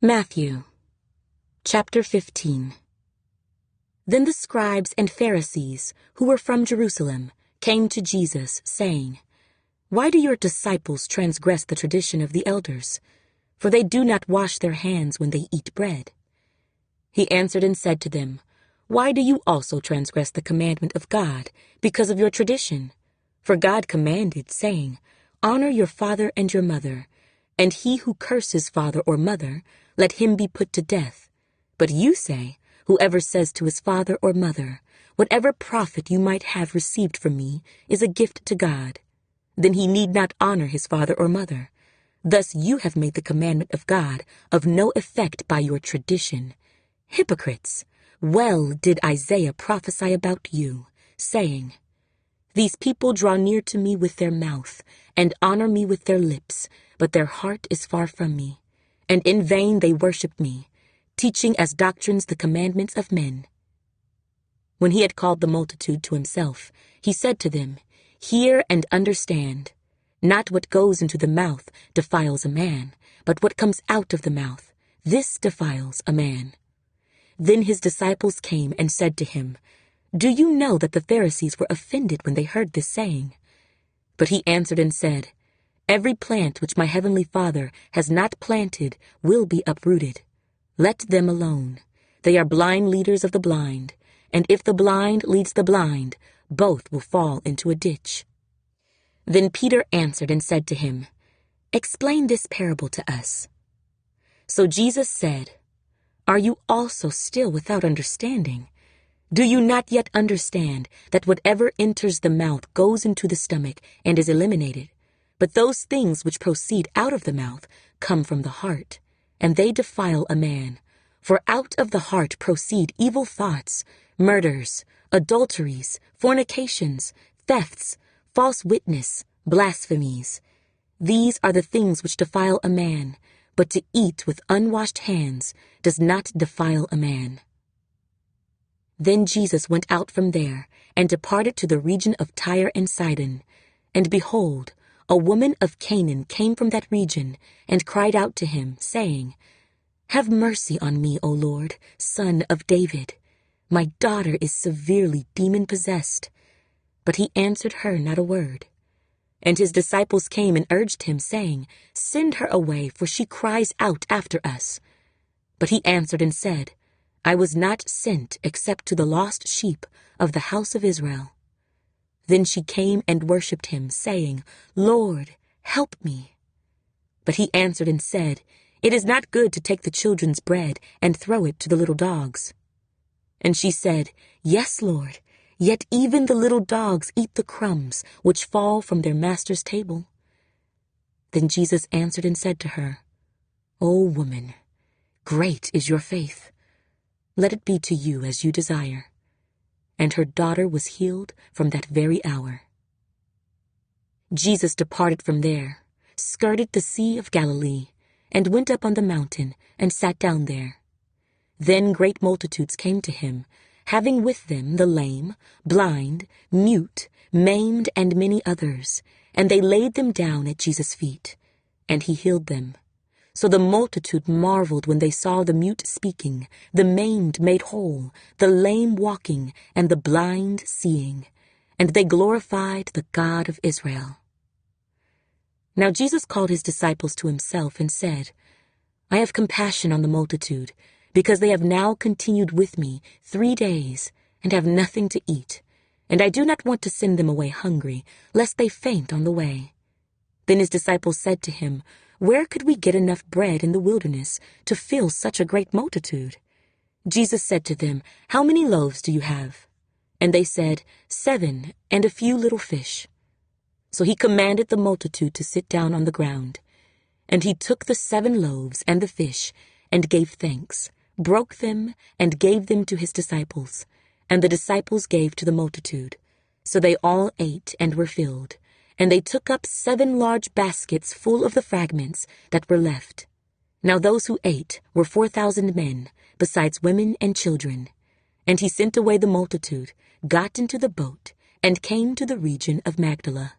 Matthew, chapter 15. Then the scribes and Pharisees, who were from Jerusalem, came to Jesus, saying, "Why do your disciples transgress the tradition of the elders? For they do not wash their hands when they eat bread." He answered and said to them, "Why do you also transgress the commandment of God, because of your tradition? For God commanded, saying, 'Honor your father and your mother,' and he who curses father or mother, let him be put to death. But you say, 'Whoever says to his father or mother, whatever profit you might have received from me is a gift to God,' then he need not honor his father or mother. Thus you have made the commandment of God of no effect by your tradition. Hypocrites! Well did Isaiah prophesy about you, saying, 'These people draw near to me with their mouth, and honor me with their lips, but their heart is far from me. And in vain they worship me, teaching as doctrines the commandments of men.'" When he had called the multitude to himself, he said to them, "Hear and understand. Not what goes into the mouth defiles a man, but what comes out of the mouth, this defiles a man." Then his disciples came and said to him, "Do you know that the Pharisees were offended when they heard this saying?" But he answered and said, "Every plant which my heavenly Father has not planted will be uprooted. Let them alone. They are blind leaders of the blind, and if the blind leads the blind, both will fall into a ditch." Then Peter answered and said to him, "Explain this parable to us." So Jesus said, "Are you also still without understanding? Do you not yet understand that whatever enters the mouth goes into the stomach and is eliminated? But those things which proceed out of the mouth come from the heart, and they defile a man. For out of the heart proceed evil thoughts, murders, adulteries, fornications, thefts, false witness, blasphemies. These are the things which defile a man, but to eat with unwashed hands does not defile a man." Then Jesus went out from there and departed to the region of Tyre and Sidon. And behold, a woman of Canaan came from that region and cried out to him, saying, "Have mercy on me, O Lord, Son of David. My daughter is severely demon-possessed." But he answered her not a word. And his disciples came and urged him, saying, "Send her away, for she cries out after us." But he answered and said, "I was not sent except to the lost sheep of the house of Israel." Then she came and worshipped him, saying, "Lord, help me." But he answered and said, "It is not good to take the children's bread and throw it to the little dogs." And she said, "Yes, Lord, yet even the little dogs eat the crumbs which fall from their master's table." Then Jesus answered and said to her, "O woman, great is your faith. Let it be to you as you desire." And her daughter was healed from that very hour. Jesus departed from there, skirted the Sea of Galilee, and went up on the mountain and sat down there. Then great multitudes came to him, having with them the lame, blind, mute, maimed, and many others, and they laid them down at Jesus' feet, and he healed them. So the multitude marveled when they saw the mute speaking, the maimed made whole, the lame walking, and the blind seeing, and they glorified the God of Israel. Now Jesus called his disciples to himself and said, "I have compassion on the multitude, because they have now continued with me 3 days and have nothing to eat, and I do not want to send them away hungry, lest they faint on the way." Then his disciples said to him, "Where could we get enough bread in the wilderness to fill such a great multitude?" Jesus said to them, "How many loaves do you have?" And they said, 7, and a few little fish. So he commanded the multitude to sit down on the ground. And he took the 7 loaves and the fish, and gave thanks, broke them, and gave them to his disciples. And the disciples gave to the multitude. So they all ate and were filled. And they took up 7 large baskets full of the fragments that were left. Now those who ate were 4,000 men, besides women and children. And he sent away the multitude, got into the boat, and came to the region of Magdala.